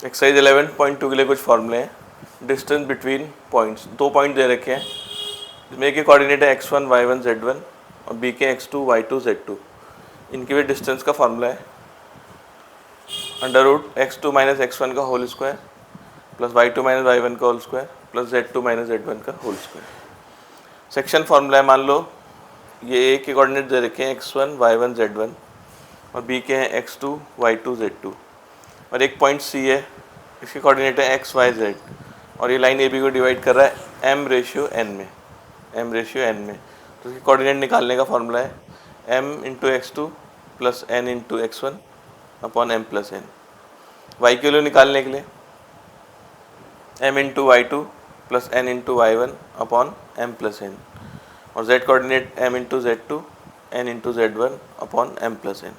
Exercise 11.2 के लिए कुछ फॉर्मूले हैं। डिस्टेंस बिटवीन पॉइंट्स, दो पॉइंट दे रखे हैं जिसमें के कोऑर्डिनेट है x1 y1 z1 और b के x2 y2 z2। इनके भी डिस्टेंस का फॉर्मूला है under root x2 minus x1 का whole square plus y2 minus y1 का whole square plus z2 minus z1 का होल स्क्वायर। सेक्शन फॉर्मूला है, मान लो ये a के कोऑर्डिनेट दे रखे हैं x1 y1 z1 और b के हैं x2 y2 z2 और एक पॉइंट c है, इसके कोऑर्डिनेट है x y z और ये लाइन AB को डिवाइड कर रहा है m रेशियो n में, तो इसके कोऑर्डिनेट निकालने का फॉर्मूला है m into x2 plus n into x1 upon m plus n। y के लिए निकालने के लिए m into y2 plus n into y1 upon m plus n और z coordinate m into z2 n into z1 upon m plus n।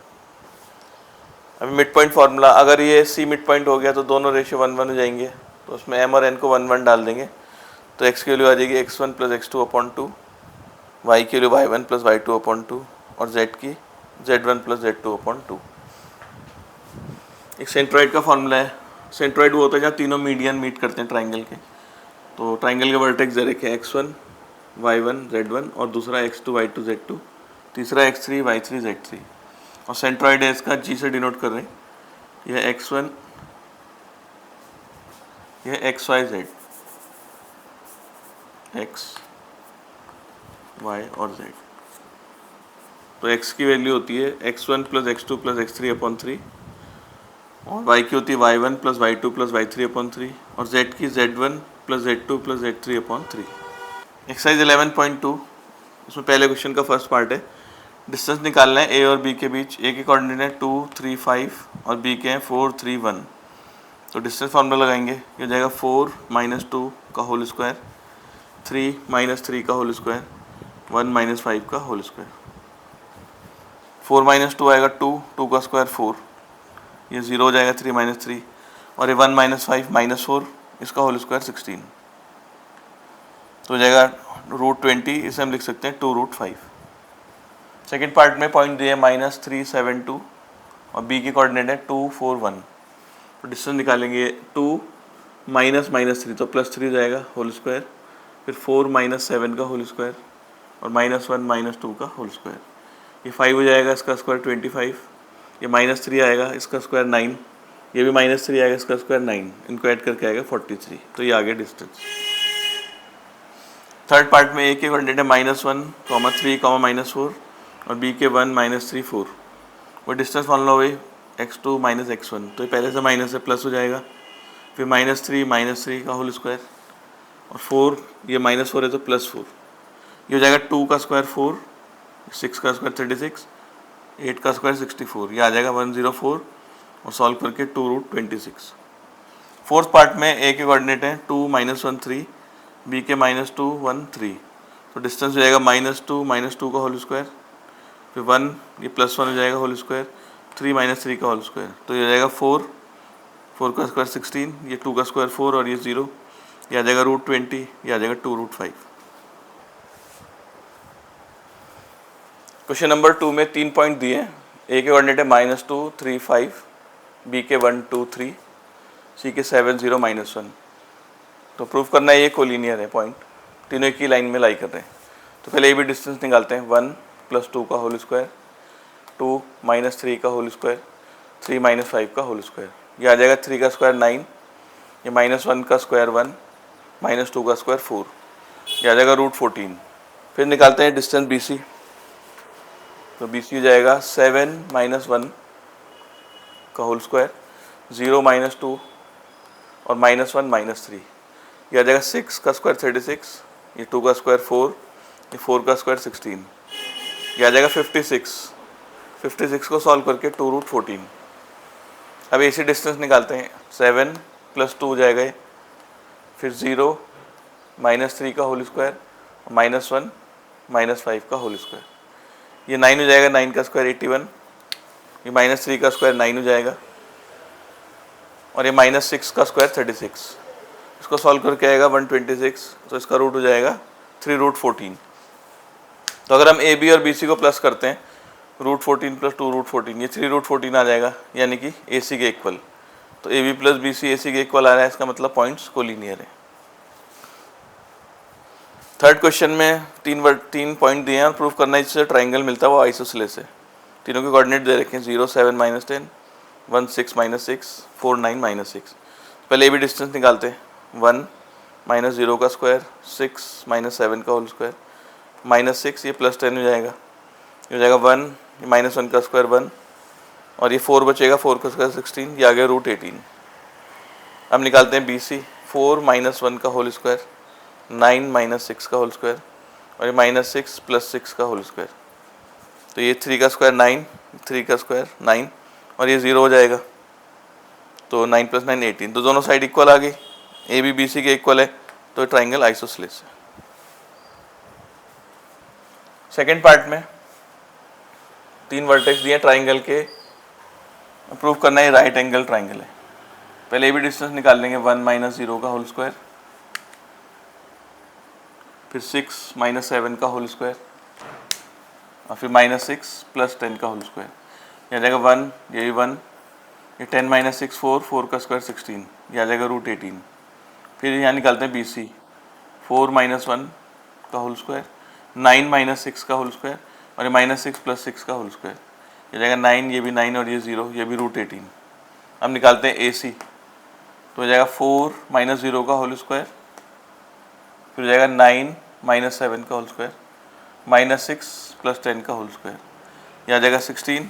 अभी mid point formula, अगर ये c mid point हो गया तो दोनों रेशियो 1 1 हो जाएंगे, तो उसमें m और n को 1 1 डाल देंगे तो x की वैल्यू आ जाएगी x1 plus x2 upon 2, y की value y1 plus y2 upon 2 और z की z1 प्लस z2 अपॉन 2। एक सेंट्रॉइड का फार्मूला है। सेंट्रॉइड वो होता है जहाँ तीनों मीडियन मीट करते हैं ट्राइंगल के। तो ट्राइंगल के वर्टेक्स दे रखे हैं x1 y1 z1 और दूसरा x2 y2 z2, तीसरा x3 y3 z3 और सेंट्रॉइड है इसका g से डिनोट कर रहे हैं, यह x1, यह x y z, x y और z। तो x की वैल्यू होती है x1 plus x2 plus x3 upon 3 और y की होती है y1 plus y2 plus y3 upon 3 और z की z1 plus z2 plus z3 upon 3। Exercise 11.2, उसमें पहले क्वेश्चन का फर्स्ट पार्ट है, डिस्टेंस निकालना है a और b के बीच। a के कोऑर्डिनेट है 2 3 5 और b के हैं 4 3 1। तो डिस्टेंस फार्मूला लगाएंगे, ये हो जाएगा 4 माइनस 2 का होल स्क्वायर, 3 माइनस 3 का होल स्क्वायर, 1 माइनस 5 का होल स्क्वायर। 4 माइनस 2 आएगा 2, 2 का स्क्वायर 4, ये 0 हो जाएगा 3 माइनस 3 और ये 1 माइनस 5 माइनस 4, इसका होल स्क्वायर 16। तो हो जाएगा रूट 20, इसे हम लिख सकते हैं 2 रूट 5। सेकेंड पार्ट में पॉइंट दिए माइनस 3 7 2 और b की कोऑर्डिनेट है 2 4 1। तो डिस्टेंस निकालेंगे 2 माइनस माइनस 3 तो प्लस 3 जाएगा होल स्क्वायर, फिर 4 माइनस 7 का होल स्क्वायर और माइनस 1 माइनस 2 का होल स्क्वायर। ये 5 हो जाएगा, इसका स्क्वायर 25, ये माइनस 3 आएगा, इसका स्क्वायर 9, ये भी माइनस 3 आएगा, इसका स्क्वायर 9, इनको ऐड करके आएगा 43। तो ये आ गया डिस्टेंस। थर्ड पार्ट में a के कोऑर्डिनेट है -1, 3, -4 और b के 1 -3 4। वो डिस्टेंस मान लो भाई x2 माइनस x1, तो ये पहले से माइनस है प्लस हो जाएगा, फिर -3 का होल स्क्वायर और 4, ये -4 है तो +4, ये हो जाएगा 2 का स्क्वायर 4, 6 का स्क्वायर 36, 8 का स्क्वायर 64, ये आ जाएगा 104 और सॉल्व करके 2 रूट 26। फोर्थ पार्ट में a के कोऑर्डिनेट है 2 -1 3, b के -2 1 3। तो डिस्टेंस हो जाएगा -2 का होल स्क्वायर, फिर 1, ये +1 हो जाएगा होल स्क्वायर, 3 -3 का होल स्क्वायर, तो ये हो जाएगा 4 का स्क्वायर 16, ये 2 का स्क्वायर 4 और ये 0, ये आ जाएगा रूट 20, ये आ जाएगा 2 रूट 5। क्वेश्चन नंबर 2 में 3 पॉइंट दिए हैं। a के कोऑर्डिनेट है -2 3 5, b के 1 2 3, c के 7 0 -1। तो प्रूफ करना है ये कोलिनियर है पॉइंट, तीनों एक ही लाइन में लाई कर रहे हैं। तो पहले ये भी डिस्टेंस निकालते हैं, 1 + 2 का होल स्क्वायर, 2 - 3 का होल स्क्वायर, 3 - 5 का होल स्क्वायर, ये आ जाएगा 3 का स्क्वायर 9, ये -1 का स्क्वायर 1, -2 का स्क्वायर 4, ये आ जाएगा रूट 14। फिर निकालते हैं डिस्टेंस BC। तो BC हो जाएगा 7 - 1 का होल स्क्वायर, 0 - 2 और -1 - 3, ये आ जाएगा 6 का स्क्वायर 36, ये 2 का स्क्वायर 4, ये 4 का स्क्वायर 16, ये आ जाएगा 56 को सॉल्व करके 2 रूट 14। अब ऐसे डिस्टेंस निकालते हैं, 7 + 2 हो जाएगा ये, फिर 0 -3 का होल स्क्वायर, -1 -5 का होल स्क्वायर, ये 9 हो जाएगा, 9 का स्क्वायर 81, ये -3 का स्क्वायर 9 हो जाएगा और ये -6 का स्क्वायर 36, इसको सॉल्व करके आएगा 126, तो इसका रूट हो जाएगा 3 रूट 14। तो अगर हम AB और BC को प्लस करते हैं, रूट 14 + 2 रूट 14, ये 3 रूट 14 आ जाएगा, यानी कि AC के इक्वल। तो A B plus B C A C के इक्वल आ रहा है, इसका मतलब पॉइंट्स कोलिनियर है। थर्ड क्वेश्चन में तीन पॉइंट दिए हैं और प्रूफ करना है जिससे ट्राइंगल मिलता है वो आइसोसेलेस है। तीनों के कोऑर्डिनेट दे रखे हैं 0 7 -10 1 6 -6 4 9 -6। पहले ए बी डिस्टेंस निकालते हैं। 1 -0 का स्क्वायर 6 -7 का होल स्क्वायर -6 ये +10 हो जाएगा, ये हो जाएगा 1 ये -1 का स्क्वायर 1 और ये 4 बचेगा 4 का स्क्वायर 16 ये आ गया √18। अब निकालते हैं बी सी 4 -1 का होल स्क्वायर 9 -6 का होल स्क्वायर और ये -6 + 6 का होल स्क्वायर। तो ये 3 का स्क्वायर 9 3 का स्क्वायर 9 और ये 0 हो जाएगा। तो 9 + 9 18। तो दोनों साइड इक्वल आ गई, ए बी बी सी के इक्वल है, तो ट्राइंगल आइसोसेलेस है। सेकेंड पार्ट में 3 वर्टेक्स दिए ट्राइंगल के, प्रूव करना है राइट एंगल ट्राइंगल है। पहले ए बी डिस्टेंस निकाल लेंगे 1 -0 का होल स्क्वायर, फिर 6 -7 का होल स्क्वायर और फिर -6 + 10 का होल स्क्वायर। यह आ जाएगा 1 ये भी 1 ये 10 - 6 4 का स्क्वायर 16 ये आ जाएगा √18। फिर यहाँ निकालते हैं बी सी 4 -1 का होल स्क्वायर 9 - 6 का होल स्क्वायर और ये -6 + 6 का होल स्क्वायर। ये जाएगा 9 ये भी 9 और ये 0 ये भी √18। अब निकालते हैं ए सी, तो हो जाएगा 4 -0 का होल स्क्वायर, फिर हो जाएगा 9 -7 का होल स्क्वायर -6 + 10 का होल स्क्वायर। ये आ जाएगा 16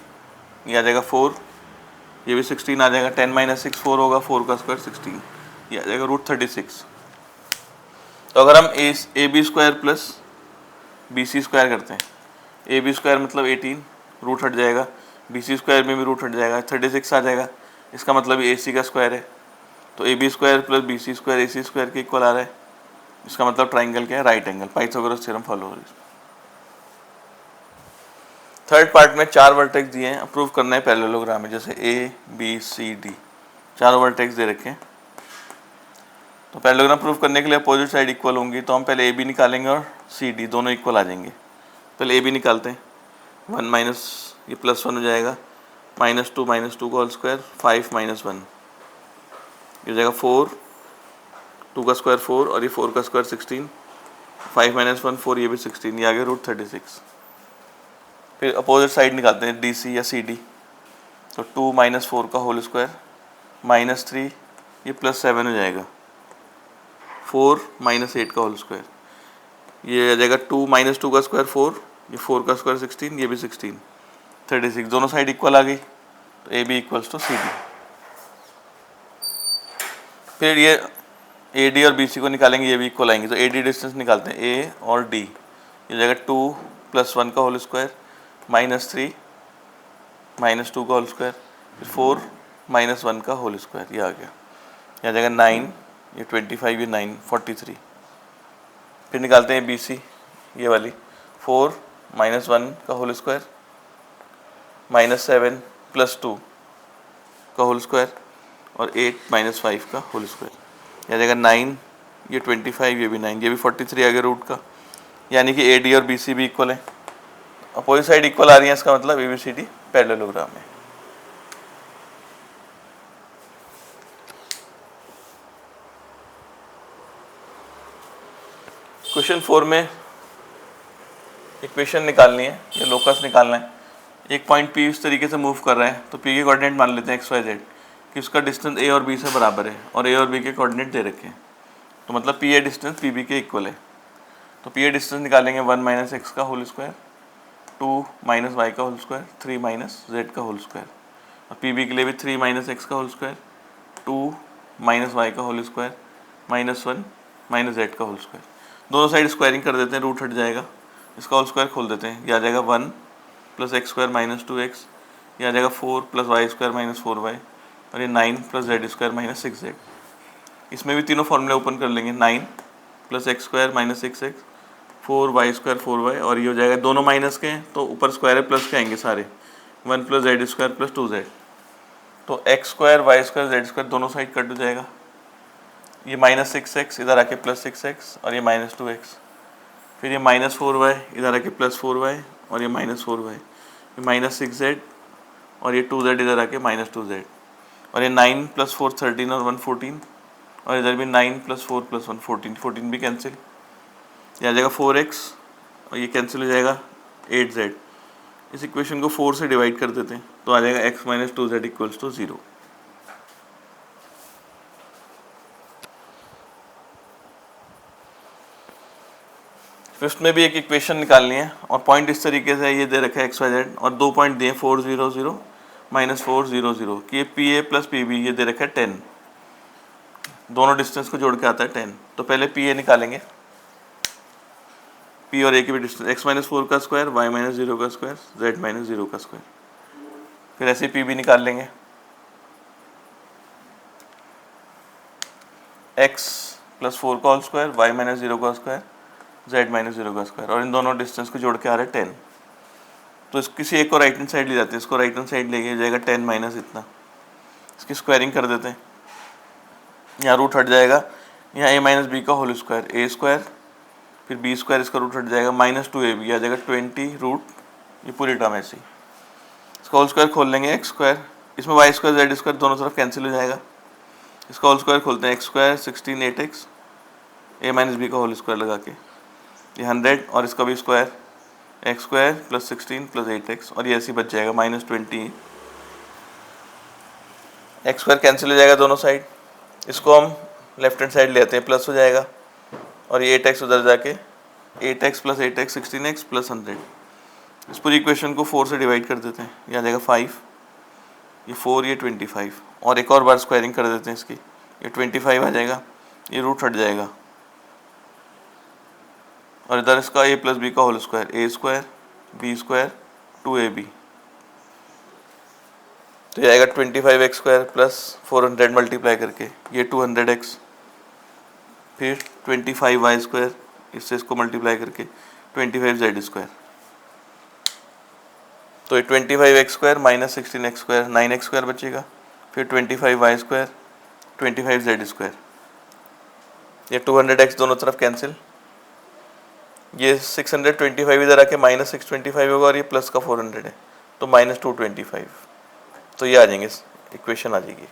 ये आ जाएगा 4 ये भी 16 आ जाएगा 10 - 6 4 होगा 4 का स्क्वायर 16 ये आ जाएगा √36। तो अगर हम A B square plus B C square करते हैं, ए बी स्क्वायर मतलब 18 रूट हट जाएगा, बी सी स्क्वायर में भी रूट हट जाएगा 36 आ जाएगा, इसका मतलब ए सी का स्क्वायर है। तो A B square plus B C square A C square के इक्वल आ रहा है, इसका मतलब ट्राइंगल क्या है right angle, Pythagoras theorem follow हो रहा है। थर्ड पार्ट में 4 वर्टेक्स दिए हैं, प्रूव करना है पैरेललोग्राम में, जैसे A B C D 4 vertex दे रखे हैं। तो पैरेललोग्राम प्रूव करने के लिए अपोजिट साइड इक्वल होंगी, तो हम पहले ए बी निकालेंगे और सी डी दोनों इक्वल आ जाएंगे। पहले ए बी निकालते हैं 1 माइनस ये +1 हो जाएगा -2 का होल स्क्वायर 5 - 1 ये हो जाएगा 4 2 का स्क्वायर 4 और ये 4 का स्क्वायर 16 5 - 1 4 ये भी 16 ये आ गया √36। फिर अपोजिट साइड निकालते हैं डी सी या सी डी, तो 2 - 4 का होल स्क्वायर -3 ये +7 हो जाएगा 4 - 8 का होल स्क्वायर ये आ जाएगा 2 - 2 का स्क्वायर 4 ये 4 का स्क्वायर 16 ये भी 16 36 दोनों साइड इक्वल आ गई, तो A B equals to C D. फिर ये ए डी और बी सी को निकालेंगे, ये भी इक्वल आएंगे, तो ए डी डिस्टेंस निकालते हैं ए और डी, ये हो जाएगा 2 + 1 का होल स्क्वायर -3 - 2 का होल स्क्वायर फिर 4 - 1 का होल स्क्वायर ये आ गया, ये आ जाएगा 9 ये 25 ये 9 43। फिर निकालते हैं बी सी ये वाली 4 - 1 का होल स्क्वायर -7 + 2 का होल स्क्वायर और 8 - 5 का होल स्क्वायर, ये आ जाएगा 9 ये 25 ये भी 9 ये भी 43 आ गया रूट का, यानी कि ए डी और बी सी भी इक्वल है, अपोजिट साइड इक्वल आ रही है, इसका मतलब A B C D parallelogram है। क्वेश्चन 4 में इक्वेशन निकालनी है या लोकस निकालना है। एक पॉइंट पी इस तरीके से मूव कर रहा है, तो पी के कोऑर्डिनेट मान लेते हैं एक्स वाई जेड कि उसका डिस्टेंस ए और बी से बराबर है और ए और बी के कोऑर्डिनेट दे रखे हैं, तो मतलब P A distance P B के इक्वल है। तो पी ए डिस्टेंस निकालेंगे 1 - x का होल स्क्वायर 2 - y का होल स्क्वायर 3 - z का होल स्क्वायर और पी बी के लिए भी 3 - x का होल स्क्वायर 2 - y का होल स्क्वायर -1 - z का होल स्क्वायर। दोनों साइड स्क्वायरिंग कर देते हैं, रूट हट जाएगा, इसका होल स्क्वायर खोल देते हैं, ये आ जाएगा 1 + x² - 2x ये आ जाएगा 4 + y² - 4y और ये 9 + z² - 6z। इसमें भी तीनों फॉर्मूले ओपन कर लेंगे, 9 + x² - 6x 4y² 4y और ये हो जाएगा, दोनों माइनस के हैं तो ऊपर स्क्वायर है प्लस के आएंगे सारे 1 + z² + 2z, तो x² y² z² दोनों साइड कट हो जाएगा, ये -6x इधर आके +6x और ये -2x, फिर ये -4y इधर आके +4y और ये -4y, ये -6z और ये 2z इधर आके -2z, और ये 9 + 4 13 और 1 14, और इधर भी 9 + 4 + 1 14, 14 भी कैंसिल, ये आ जाएगा 4x और ये कैंसिल हो जाएगा 8z। इस इक्वेशन को 4 से डिवाइड कर देते हैं तो आ जाएगा x - 2z = 0। फिफ्थ में भी एक इक्वेशन निकालनी है और पॉइंट इस तरीके से ये दे रखा है XYZ और 2 पॉइंट दिए 4 0 0 -4 0 0 कि ये PA + PB ये दे रखा है 10, दोनों डिस्टेंस को जोड़ के आता है 10। तो पहले PA निकालेंगे, P और A की भी डिस्टेंस x - 4 का स्क्वायर, y - 0 का स्क्वायर, z - 0 का स्क्वायर। फिर ऐसे PB निकाल लेंगे, x + 4 का होल स्क्वायर, y - 0 का स्क्वायर, z - 0 का स्क्वायर, और इन दोनों डिस्टेंस को जोड़ के आ रहा है 10। तो इस किसी एक को राइट हैंड साइड ले जाते हैं, इसको राइट हैंड साइड लेके जाएगा 10 माइनस इतना, इसकी स्क्वायरिंग कर देते हैं, यहाँ रूट हट जाएगा, यहाँ a - b का होल स्क्वायर a स्क्वायर, फिर b स्क्वायर, इसका रूट हट जाएगा -2ab आ जाएगा 20 रूट, ये पूरी टर्म ऐसी। इसका होल स्क्वायर खोल लेंगे x स्क्वायर, इसमें y स्क्वायर z स्क्वायर दोनों तरफ कैंसिल हो जाएगा। इसका होल स्क्वायर खोलते हैं x square 16 8x, a - b का होल स्क्वायर लगा के ये 100, और इसका भी स्क्वायर x स्क्वायर + 16 + 8x, और ये ऐसे ही बच जाएगा -20। x स्क्वायर कैंसिल हो जाएगा दोनों साइड, इसको हम लेफ्ट हैंड साइड ले आते हैं, प्लस हो जाएगा, और ये 8x उधर जाके 8x + 8x 16x + 100। इस पूरी इक्वेशन को 4 से डिवाइड कर देते हैं, ये आ जाएगा 5, ये 4, ये 25, और एक और बार स्क्वायरिंग कर देते हैं इसकी, ये 25 आ जाएगा, ये रूट हट जाएगा, और इधर इसका a + b का whole square a square b square 2ab, तो ये आएगा 25x स्क्वायर प्लस 400 मल्टीप्लाई करके ये 200x, फिर 25y स्क्वायर, इससे इसको मल्टीप्लाई करके 25z स्क्वायर, तो ये 25x square -16x square 9x square बचेगा, फिर 25y स्क्वायर 25z स्क्वायर, ये 200x दोनों तरफ कैंसिल, ये 625 इधर आके -625 होगा, और ये प्लस का 400 है तो -225, तो ये आ जाएंगे, इक्वेशन आ जाएगी।